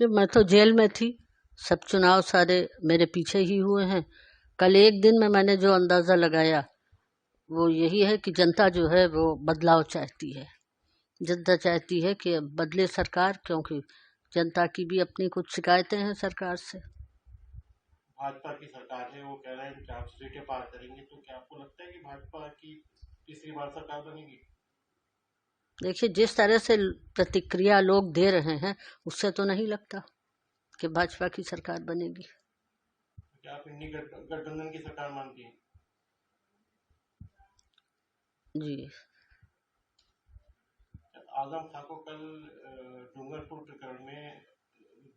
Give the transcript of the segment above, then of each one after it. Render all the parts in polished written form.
कि मैं तो जेल में थी, सब चुनाव सारे मेरे पीछे ही हुए हैं। कल एक दिन में मैंने जो अंदाज़ा लगाया वो यही है कि जनता जो है वो बदलाव चाहती है। जनता चाहती है कि अब बदले सरकार, क्योंकि जनता की भी अपनी कुछ शिकायतें हैं सरकार से। भाजपा की सरकार है, वो कह रहे हैं 400 सीटें पार करेंगे, तो क्या आपको लगता है कि भाजपा की तीसरी बार सरकार बनेगी? देखिए, जिस तरह से प्रतिक्रिया लोग दे रहे हैं उससे तो नहीं लगता कि भाजपा की सरकार बनेगी। तो क्या आप इंडी गठबंधन की सरकार मानती हैं? जी। आजम खां को कल डूंगरपुर प्रकरण में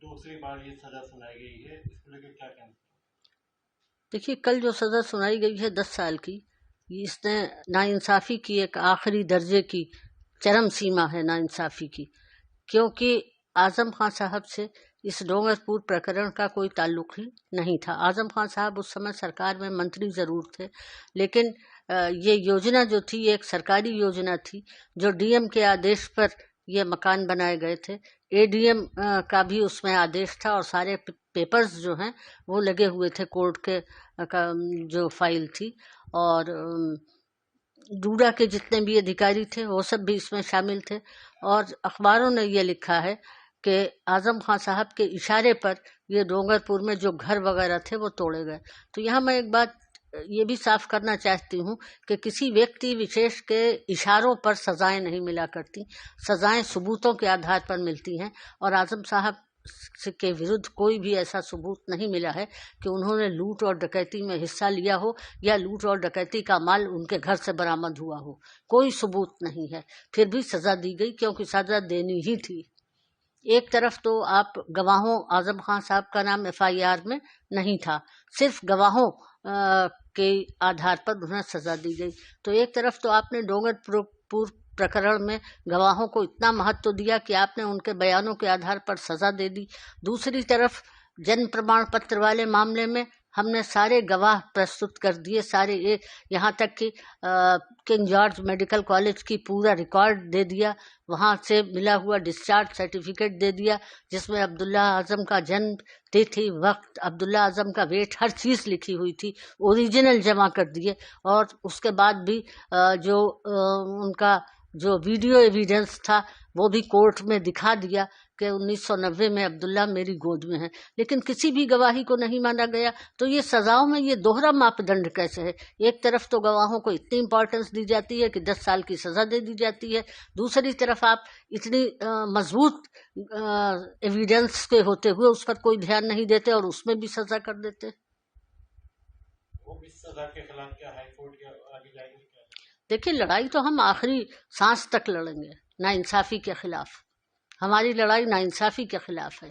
दूसरी बार ये सजा सुनाई गई है, इसको लेकर क्या कहना? देखिए, कल जो सज़ा सुनाई गई है 10 साल की, इसने नाइंसाफ़ी की एक आखिरी दर्जे की चरम सीमा है नाइंसाफ़ी की। क्योंकि आज़म खां साहब से इस डोंगरपुर प्रकरण का कोई ताल्लुक ही नहीं था। आज़म खां साहब उस समय सरकार में मंत्री ज़रूर थे, लेकिन ये योजना जो थी ये एक सरकारी योजना थी, जो डीएम के आदेश पर ये मकान बनाए गए थे। एडीएम का भी उसमें आदेश था और सारे पेपर्स जो हैं वो लगे हुए थे कोर्ट के का जो फाइल थी। और डूडा के जितने भी अधिकारी थे वो सब भी इसमें शामिल थे। और अखबारों ने ये लिखा है कि आज़म खां साहब के इशारे पर ये डोंगरपुर में जो घर वगैरह थे वो तोड़े गए। तो यहाँ मैं एक बात ये भी साफ करना चाहती हूँ कि किसी व्यक्ति विशेष के इशारों पर सजाएं नहीं मिला करती, सजाएं सबूतों के आधार पर मिलती हैं। और आज़म साहब के विरुद्ध कोई भी ऐसा सबूत नहीं मिला है कि उन्होंने लूट और डकैती में हिस्सा लिया हो या लूट और डकैती का माल उनके घर से बरामद हुआ हो। कोई सबूत नहीं है, फिर भी सजा दी गई क्योंकि सजा देनी ही थी। एक तरफ तो आप गवाहों, आजम खान साहब का नाम एफआईआर में नहीं था, सिर्फ गवाहों के आधार पर उन्हें सजा दी गई। तो एक तरफ तो आपने डोंगरपुर प्रकरण में गवाहों को इतना महत्व दिया कि आपने उनके बयानों के आधार पर सजा दे दी। दूसरी तरफ जन्म प्रमाण पत्र वाले मामले में हमने सारे गवाह प्रस्तुत कर दिए, सारे एक, यहाँ तक कि किंग जॉर्ज मेडिकल कॉलेज की पूरा रिकॉर्ड दे दिया, वहाँ से मिला हुआ डिस्चार्ज सर्टिफिकेट दे दिया जिसमें अब्दुल्ला आजम का जन्म, तिथि, वक्त, अब्दुल्ला आजम का वेट, हर चीज़ लिखी हुई थी, ओरिजिनल जमा कर दिए। और उसके बाद भी जो उनका जो वीडियो एविडेंस था वो भी कोर्ट में दिखा दिया कि 1990 में अब्दुल्ला मेरी गोद में है, लेकिन किसी भी गवाही को नहीं माना गया। तो ये सजाओं में ये दोहरा मापदंड कैसे है? एक तरफ तो गवाहों को इतनी इंपॉर्टेंस दी जाती है कि 10 साल की सजा दे दी जाती है, दूसरी तरफ आप इतनी मजबूत एविडेंस के होते हुए उस पर कोई ध्यान नहीं देते और उसमें भी सजा कर देते। वो इस सजा के खिलाफ क्या हाईकोर्ट के आगे जाएंगे क्या? देखिए, लड़ाई तो हम आखिरी सांस तक लड़ेंगे नाइंसाफ़ी के खिलाफ। हमारी लड़ाई नाइंसाफ़ी के खिलाफ है।